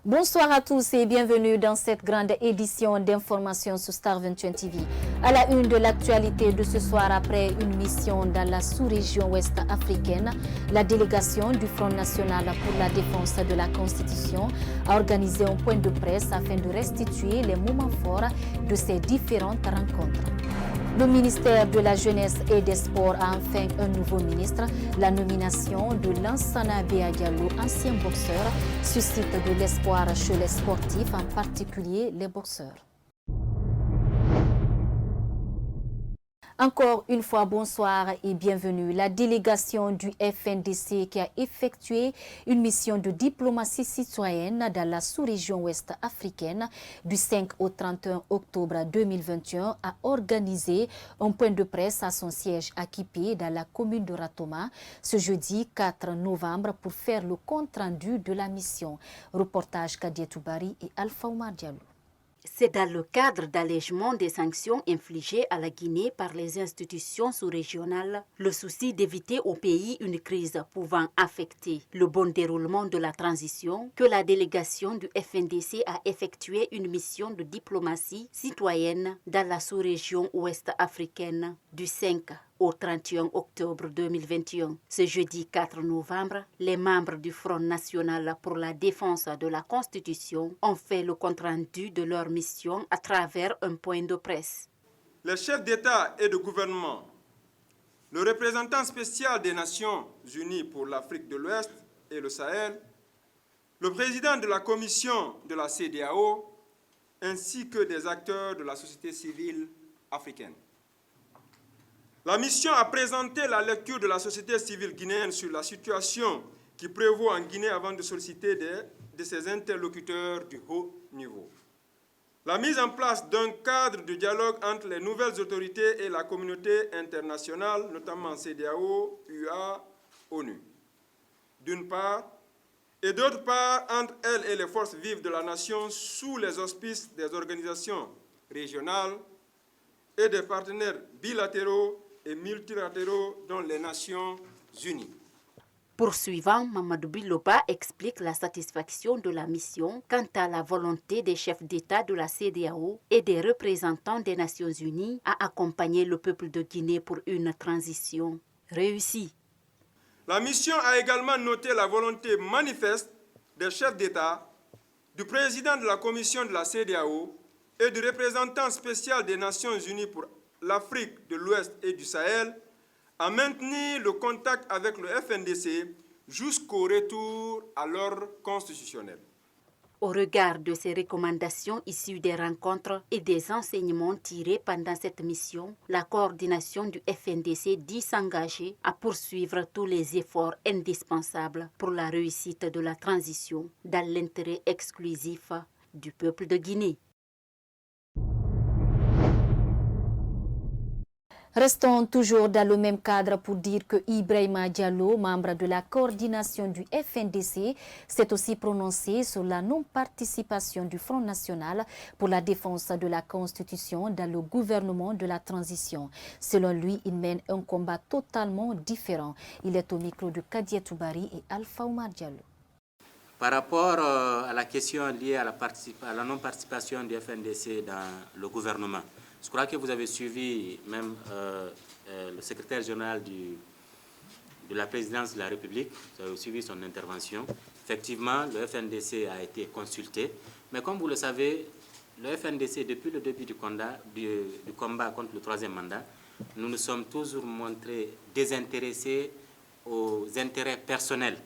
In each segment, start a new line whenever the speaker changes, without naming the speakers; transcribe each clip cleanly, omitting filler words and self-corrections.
Bonsoir à tous et bienvenue dans cette grande édition d'information sur Star 21 TV. À la une de l'actualité de ce soir, après une mission dans la sous-région ouest africaine, la délégation du Front National pour la défense de la Constitution a organisé un point de presse afin de restituer les moments forts de ces différentes rencontres. Le ministère de la Jeunesse et des Sports a enfin un nouveau ministre. La nomination de Lansana Bea Diallo, ancien boxeur, suscite de l'espoir chez les sportifs, en particulier les boxeurs. Encore une fois, bonsoir et bienvenue. La délégation du FNDC qui a effectué une mission de diplomatie citoyenne dans la sous-région ouest africaine du 5 au 31 octobre 2021 a organisé un point de presse à son siège à Kipé dans la commune de Ratoma ce jeudi 4 novembre pour faire le compte-rendu de la mission. Reportage Kadia Toubari et Alpha Oumar Diallo.
C'est dans le cadre d'allègement des sanctions infligées à la Guinée par les institutions sous-régionales, le souci d'éviter au pays une crise pouvant affecter le bon déroulement de la transition, que la délégation du FNDC a effectué une mission de diplomatie citoyenne dans la sous-région ouest africaine du 5 au 31 octobre 2021. Ce jeudi 4 novembre, les membres du Front National pour la défense de la Constitution ont fait le compte-rendu de leur mission à travers un point de presse.
Les chefs d'État et de gouvernement, le représentant spécial des Nations Unies pour l'Afrique de l'Ouest et le Sahel, le président de la commission de la CEDEAO, ainsi que des acteurs de la société civile africaine. La mission a présenté la lecture de la société civile guinéenne sur la situation qui prévaut en Guinée avant de solliciter de ses interlocuteurs du haut niveau. La mise en place d'un cadre de dialogue entre les nouvelles autorités et la communauté internationale, notamment CEDEAO, UA, ONU, d'une part, et d'autre part entre elle et les forces vives de la nation sous les auspices des organisations régionales et des partenaires bilatéraux et multilatéraux dont les Nations Unies.
Poursuivant, Mamadou Biloba explique la satisfaction de la mission quant à la volonté des chefs d'État de la CEDEAO et des représentants des Nations Unies à accompagner le peuple de Guinée pour une transition réussie.
La mission a également noté la volonté manifeste des chefs d'État, du président de la commission de la CEDEAO et du représentant spécial des Nations Unies pour l'Afrique de l'Ouest et du Sahel à maintenir le contact avec le FNDC jusqu'au retour à l'ordre constitutionnel.
Au regard de ces recommandations issues des rencontres et des enseignements tirés pendant cette mission, la coordination du FNDC dit s'engager à poursuivre tous les efforts indispensables pour la réussite de la transition dans l'intérêt exclusif du peuple de Guinée.
Restons toujours dans le même cadre pour dire que Ibrahima Diallo, membre de la coordination du FNDC, s'est aussi prononcé sur la non-participation du Front National pour la défense de la Constitution dans le gouvernement de la transition. Selon lui, il mène un combat totalement différent. Il est au micro de Kadia Toubari et Alpha Oumar Diallo.
Par rapport à la question liée à la non-participation du FNDC dans le gouvernement, je crois que vous avez suivi même le secrétaire général de la présidence de la République, vous avez suivi son intervention. Effectivement, le FNDC a été consulté, mais comme vous le savez, le FNDC, depuis le début du combat contre le troisième mandat, nous nous sommes toujours montrés désintéressés aux intérêts personnels.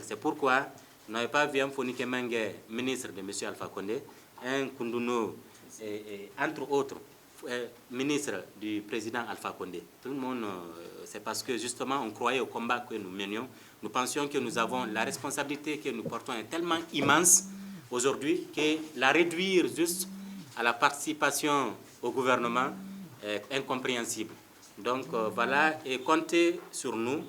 C'est pourquoi nous n'avons pas vu un Fonike Mengue, ministre de M. Alpha Condé, un Koundouno, entre autres, ministre du président Alpha Condé. Tout le monde, c'est parce que justement on croyait au combat que nous menions. Nous pensions que nous avons la responsabilité que nous portons est tellement immense aujourd'hui que la réduire juste à la participation au gouvernement est incompréhensible. Donc voilà, et comptez sur nous.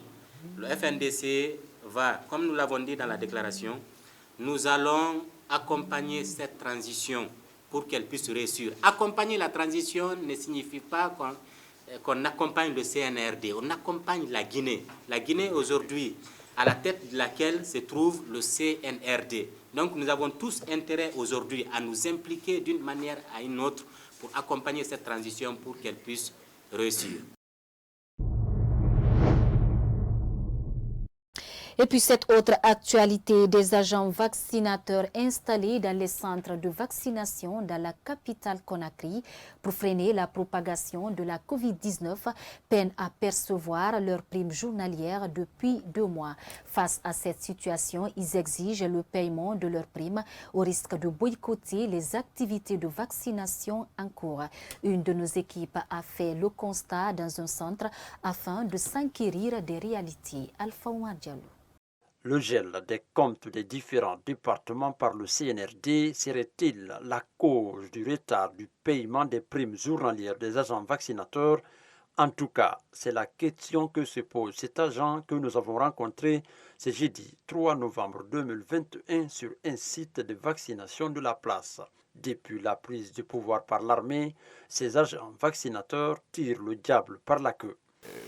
Le FNDC va, comme nous l'avons dit dans la déclaration, nous allons accompagner cette transition pour qu'elle puisse réussir. Accompagner la transition ne signifie pas qu'on accompagne le CNRD, on accompagne la Guinée. La Guinée aujourd'hui à la tête de laquelle se trouve le CNRD. Donc nous avons tous intérêt aujourd'hui à nous impliquer d'une manière à une autre pour accompagner cette transition pour qu'elle puisse réussir.
Et puis cette autre actualité des agents vaccinateurs installés dans les centres de vaccination dans la capitale Conakry pour freiner la propagation de la COVID-19 peinent à percevoir leur prime journalière depuis 2 mois. Face à cette situation, ils exigent le paiement de leur prime au risque de boycotter les activités de vaccination en cours. Une de nos équipes a fait le constat dans un centre afin de s'enquérir des réalités. Alpha Oumar Diallo.
Le gel des comptes des différents départements par le CNRD serait-il la cause du retard du paiement des primes journalières des agents vaccinateurs? En tout cas, c'est la question que se pose cet agent que nous avons rencontré ce jeudi 3 novembre 2021 sur un site de vaccination de la place. Depuis la prise du pouvoir par l'armée, ces agents vaccinateurs tirent le diable par la queue.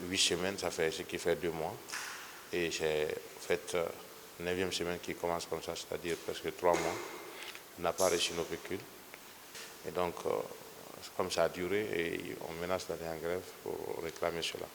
8 semaines, ça fait ce qui fait 2 mois. Et j'ai fait 9e semaine qui commence comme ça, c'est-à-dire presque 3 mois. On n'a pas reçu nos pécules. Et donc, comme ça a duré, et on menace d'aller en grève pour réclamer cela.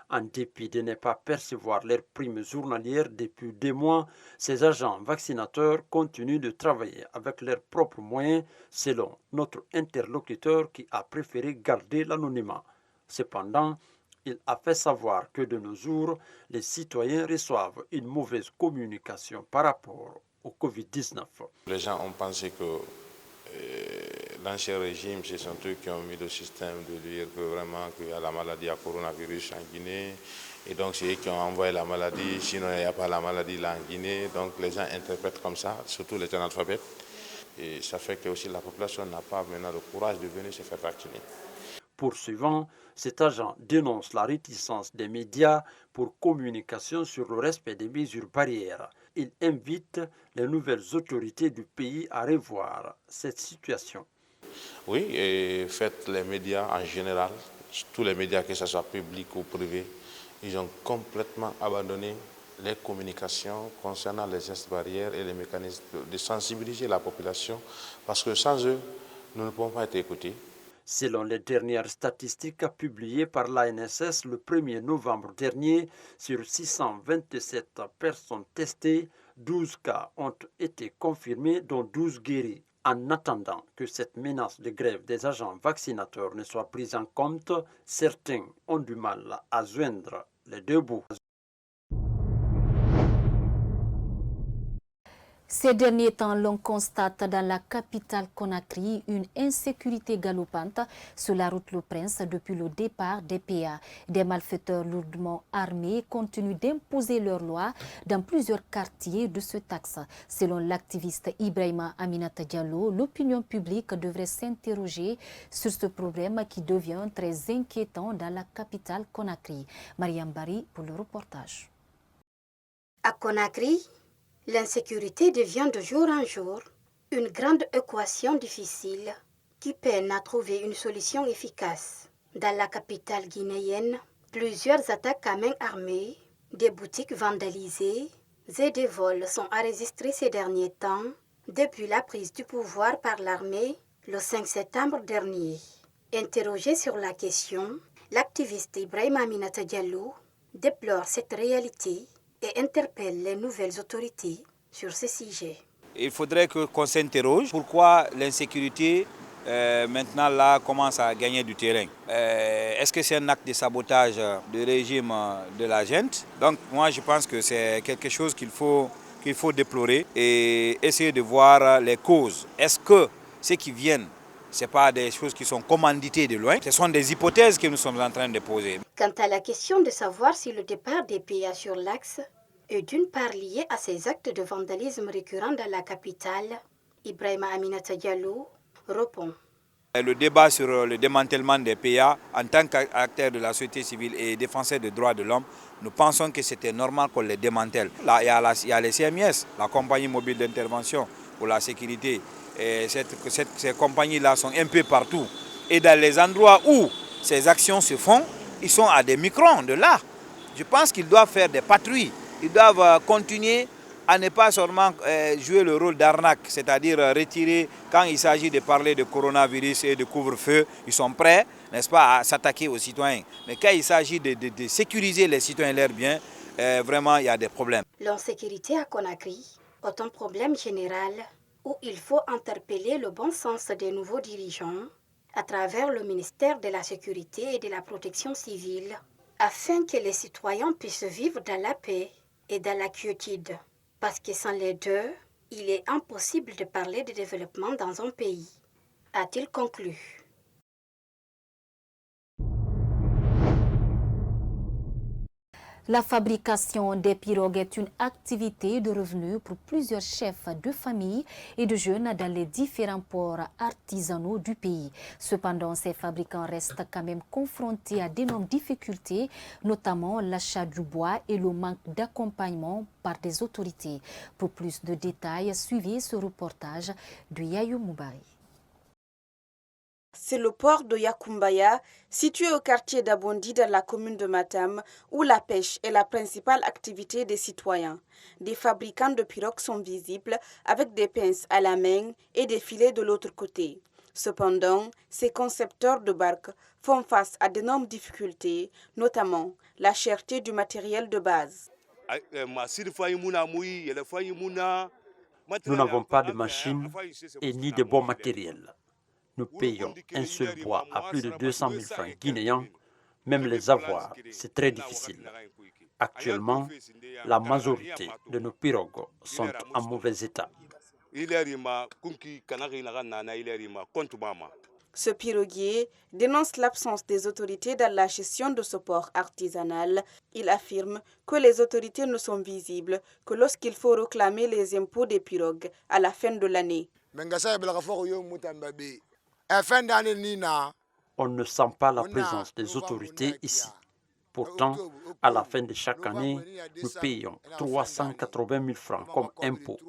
En dépit de ne pas percevoir leurs primes journalières depuis 2 mois, ces agents vaccinateurs continuent de travailler avec leurs propres moyens, selon notre interlocuteur qui a préféré garder l'anonymat. Cependant, il a fait savoir que de nos jours, les citoyens reçoivent une mauvaise communication par rapport au Covid-19.
Les gens ont pensé que l'ancien régime, ce sont eux qui ont mis le système de dire que vraiment qu'il y a la maladie à coronavirus en Guinée. Et donc c'est eux qui ont envoyé la maladie, sinon il n'y a pas la maladie là en Guinée. Donc les gens interprètent comme ça, surtout les analphabètes. Et ça fait que aussi la population n'a pas maintenant le courage de venir se faire vacciner.
Poursuivant, cet agent dénonce la réticence des médias pour communication sur le respect des mesures barrières. Il invite les nouvelles autorités du pays à revoir cette situation.
Oui, et faites les médias en général, tous les médias, que ce soit publics ou privés, ils ont complètement abandonné les communications concernant les gestes barrières et les mécanismes de sensibiliser la population, parce que sans eux, nous ne pouvons pas être écoutés.
Selon les dernières statistiques publiées par l'ANSS le 1er novembre dernier, sur 627 personnes testées, 12 cas ont été confirmés, dont 12 guéris. En attendant que cette menace de grève des agents vaccinateurs ne soit prise en compte, certains ont du mal à joindre les deux bouts.
Ces derniers temps, l'on constate dans la capitale Conakry une insécurité galopante sur la route Le Prince depuis le départ des PA. Des malfaiteurs lourdement armés continuent d'imposer leurs lois dans plusieurs quartiers de ce axe. Selon l'activiste Ibrahima Aminata Diallo, l'opinion publique devrait s'interroger sur ce problème qui devient très inquiétant dans la capitale Conakry. Mariam Bari pour le reportage.
À Conakry, l'insécurité devient de jour en jour une grande équation difficile qui peine à trouver une solution efficace. Dans la capitale guinéenne, plusieurs attaques à main armée, des boutiques vandalisées et des vols sont enregistrés ces derniers temps depuis la prise du pouvoir par l'armée le 5 septembre dernier. Interrogé sur la question, l'activiste Ibrahima Aminata Diallo déplore cette réalité et interpelle les nouvelles autorités sur ce sujet.
Il faudrait qu'on s'interroge pourquoi l'insécurité maintenant là commence à gagner du terrain. Est-ce que c'est un acte de sabotage du régime de la junte? Donc moi je pense que c'est quelque chose qu'il faut déplorer et essayer de voir les causes. Est-ce que ceux qui viennent, ce n'est pas des choses qui sont commanditées de loin, ce sont des hypothèses que nous sommes en train de poser.
Quant à la question de savoir si le départ des PA sur l'axe est d'une part lié à ces actes de vandalisme récurrents dans la capitale, Ibrahima Aminata Diallo répond.
Le débat sur le démantèlement des PA, en tant qu'acteur de la société civile et défenseur des droits de l'homme, nous pensons que c'était normal qu'on les démantèle. Là, il y a les CMIS, la compagnie mobile d'intervention pour la sécurité. Et ces compagnies-là sont un peu partout. Et dans les endroits où ces actions se font, ils sont à des microns de là. Je pense qu'ils doivent faire des patrouilles ils doivent continuer à ne pas seulement jouer le rôle d'arnaque, c'est-à-dire retirer, quand il s'agit de parler de coronavirus et de couvre-feu, ils sont prêts, n'est-ce pas, à s'attaquer aux citoyens. Mais quand il s'agit de sécuriser les citoyens et leurs biens, vraiment, il y a des problèmes.
L'insécurité à Conakry est un problème général où il faut interpeller le bon sens des nouveaux dirigeants à travers le ministère de la Sécurité et de la Protection civile, afin que les citoyens puissent vivre dans la paix et dans la quiétude. Parce que sans les deux, il est impossible de parler de développement dans un pays, a-t-il conclu.
La fabrication des pirogues est une activité de revenus pour plusieurs chefs de famille et de jeunes dans les différents ports artisanaux du pays. Cependant, ces fabricants restent quand même confrontés à d'énormes difficultés, notamment l'achat du bois et le manque d'accompagnement par des autorités. Pour plus de détails, suivez ce reportage de Yayou Moubari.
C'est le port de Yakumbaya, situé au quartier d'Abondi dans la commune de Matam, où la pêche est la principale activité des citoyens. Des fabricants de pirogues sont visibles avec des pinces à la main et des filets de l'autre côté. Cependant, ces concepteurs de barques font face à d'énormes difficultés, notamment la cherté du matériel de base.
Nous n'avons pas de machines et ni de bon matériel. Nous payons un seul bois à plus de 200 000 francs guinéens. Même les avoir, c'est très difficile. Actuellement, la majorité de nos pirogues sont en mauvais état.
Ce piroguier dénonce l'absence des autorités dans la gestion de ce port artisanal. Il affirme que les autorités ne sont visibles que lorsqu'il faut réclamer les impôts des pirogues à la fin de l'année.
On ne sent pas la présence des autorités ici. Pourtant, à la fin de chaque année, nous payons 380 000 francs comme impôt,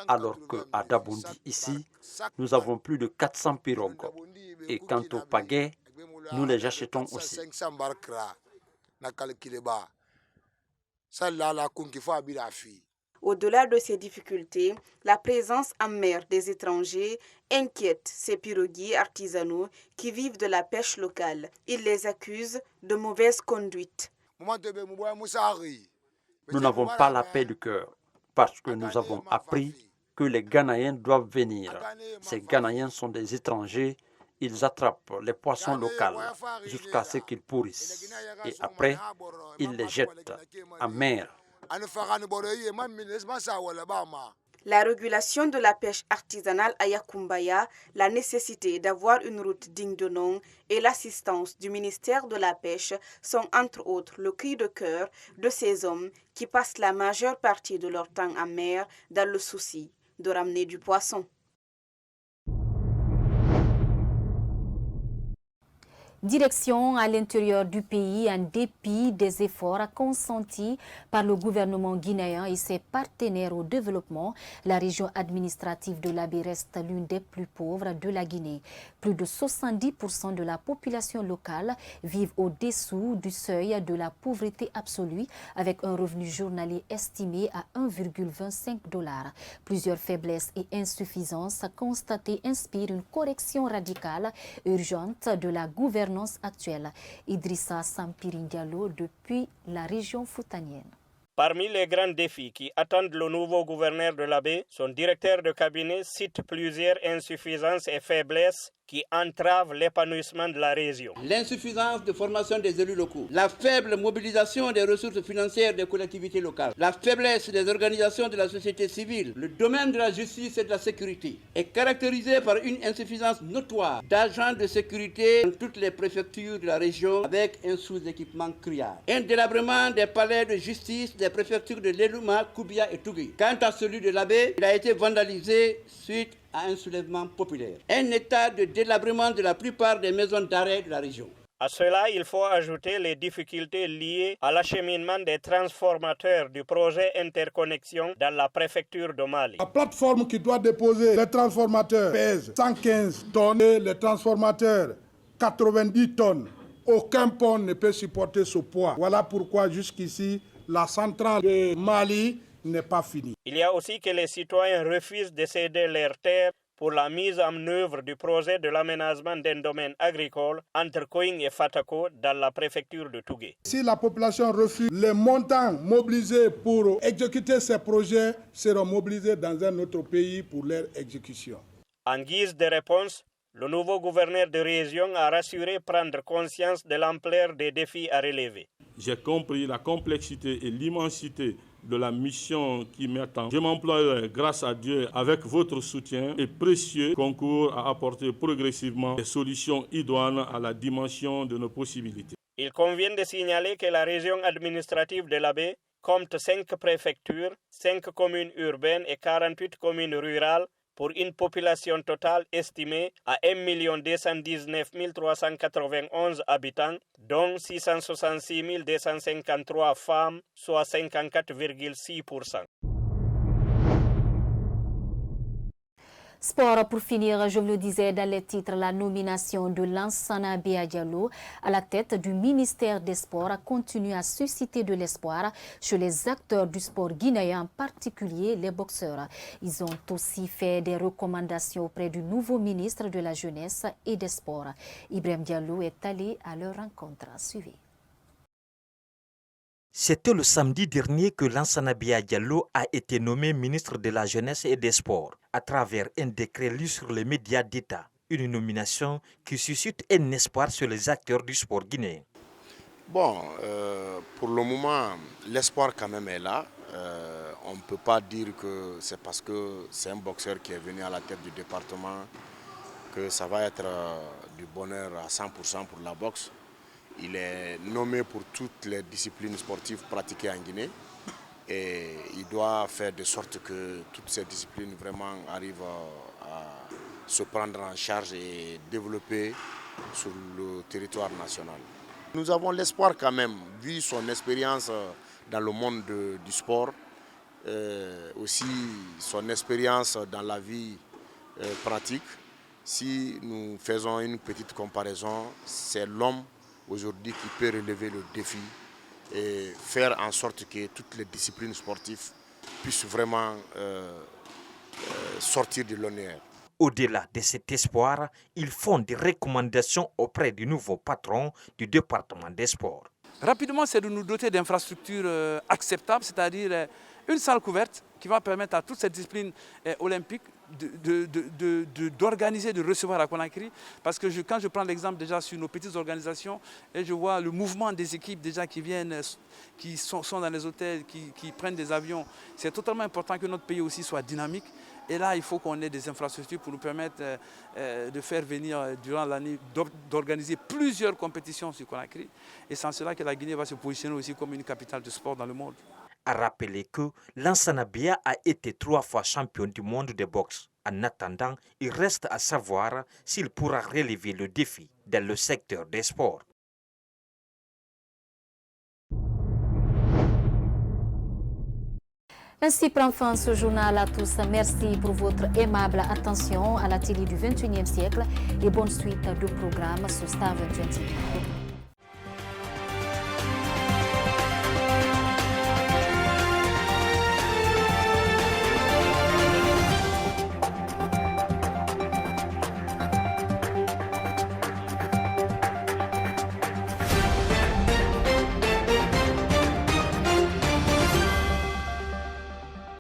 alors qu'à Dabondi, ici, nous avons plus de 400 pirogues. Et quant aux pagaies, nous les achetons aussi.
Au-delà de ces difficultés, la présence en mer des étrangers inquiète ces piroguiers artisanaux qui vivent de la pêche locale. Ils les accusent de mauvaise conduite.
Nous n'avons pas la paix du cœur parce que nous avons appris que les Ghanéens doivent venir. Ces Ghanéens sont des étrangers. Ils attrapent les poissons locaux jusqu'à ce qu'ils pourrissent. Et après, ils les jettent en mer.
La régulation de la pêche artisanale à Yakumbaya, la nécessité d'avoir une route digne de nom et l'assistance du ministère de la Pêche sont entre autres le cri de cœur de ces hommes qui passent la majeure partie de leur temps en mer dans le souci de ramener du poisson.
Direction à l'intérieur du pays en dépit des efforts consentis par le gouvernement guinéen et ses partenaires au développement. La région administrative de l'Abbé reste l'une des plus pauvres de la Guinée. Plus de 70% de la population locale vivent au-dessous du seuil de la pauvreté absolue avec un revenu journalier estimé à 1,25 $. Plusieurs faiblesses et insuffisances constatées inspirent une correction radicale urgente de la gouvernance actuelle. Idrissa Sampirin Diallo depuis la région foutanienne.
Parmi les grands défis qui attendent le nouveau gouverneur de l'Abbé, son directeur de cabinet cite plusieurs insuffisances et faiblesses qui entravent l'épanouissement de la région.
L'insuffisance de formation des élus locaux, la faible mobilisation des ressources financières des collectivités locales, la faiblesse des organisations de la société civile, le domaine de la justice et de la sécurité est caractérisé par une insuffisance notoire d'agents de sécurité dans toutes les préfectures de la région avec un sous-équipement criard. Un délabrement des palais de justice des préfectures de Lelouma, Koubia et Tougui. Quant à celui de l'Abbé, il a été vandalisé suite à un soulèvement populaire. Un état de délabrement de la plupart des maisons d'arrêt de la région.
À cela, il faut ajouter les difficultés liées à l'acheminement des transformateurs du projet interconnexion dans la préfecture de Mali.
La plateforme qui doit déposer les transformateurs pèse 115 tonnes et les transformateurs 90 tonnes. Aucun pont ne peut supporter ce poids. Voilà pourquoi jusqu'ici, la centrale de Mali n'est pas finie.
Il y a aussi que les citoyens refusent de céder leurs terres pour la mise en œuvre du projet de l'aménagement d'un domaine agricole entre Koing et Fatako dans la préfecture de Tougué.
Si la population refuse, les montants mobilisés pour exécuter ces projets seront mobilisés dans un autre pays pour leur exécution.
En guise de réponse, le nouveau gouverneur de région a rassuré prendre conscience de l'ampleur des défis à relever.
J'ai compris la complexité et l'immensité de la mission qui m'attend. Je m'emploierai, grâce à Dieu, avec votre soutien et précieux concours à apporter progressivement des solutions idoines à la dimension de nos possibilités.
Il convient de signaler que la région administrative de l'Abbé compte 5 préfectures, 5 communes urbaines et 48 communes rurales pour une population totale estimée à 1 219 391 habitants, dont 666 253 femmes, soit 54,6%.
Sport, pour finir, je vous le disais dans les titres, la nomination de Lansana Bia Diallo à la tête du ministère des Sports continue à susciter de l'espoir chez les acteurs du sport guinéen, en particulier les boxeurs. Ils ont aussi fait des recommandations auprès du nouveau ministre de la Jeunesse et des Sports. Ibrahim Diallo est allé à leur rencontre. Suivez.
C'était le samedi dernier que Lansana Bia Diallo a été nommé ministre de la Jeunesse et des Sports à travers un décret lu sur les médias d'État. Une nomination qui suscite un espoir sur les acteurs du sport guinéen.
Bon, pour le moment, l'espoir quand même est là. On ne peut pas dire que c'est parce que c'est un boxeur qui est venu à la tête du département que ça va être du bonheur à 100% pour la boxe. Il est nommé pour toutes les disciplines sportives pratiquées en Guinée et il doit faire de sorte que toutes ces disciplines vraiment arrivent à se prendre en charge et développer sur le territoire national. Nous avons l'espoir quand même, vu son expérience dans le monde du sport, aussi son expérience dans la vie pratique. Si nous faisons une petite comparaison, c'est l'homme aujourd'hui qui peut relever le défi et faire en sorte que toutes les disciplines sportives puissent vraiment sortir de l'honneur.
Au-delà de cet espoir, ils font des recommandations auprès du nouveau patron du département des sports.
Rapidement, c'est de nous doter d'infrastructures acceptables, c'est-à-dire une salle couverte qui va permettre à toutes ces disciplines olympiques d'organiser, de recevoir à Conakry. Parce que quand je prends l'exemple déjà sur nos petites organisations, et je vois le mouvement des équipes déjà qui viennent, qui sont dans les hôtels, qui prennent des avions, c'est totalement important que notre pays aussi soit dynamique. Et là, il faut qu'on ait des infrastructures pour nous permettre de faire venir durant l'année, d'organiser plusieurs compétitions sur Conakry. Et c'est en cela que la Guinée va se positionner aussi comme une capitale de sport dans le monde.
À rappeler que Lansana Bia a été 3 fois champion du monde de boxe. En attendant, il reste à savoir s'il pourra relever le défi dans le secteur des sports.
Ainsi prend fin ce journal à tous. Merci pour votre aimable attention à la télé du 21e siècle et bonne suite de programmes sur Star 20 TV.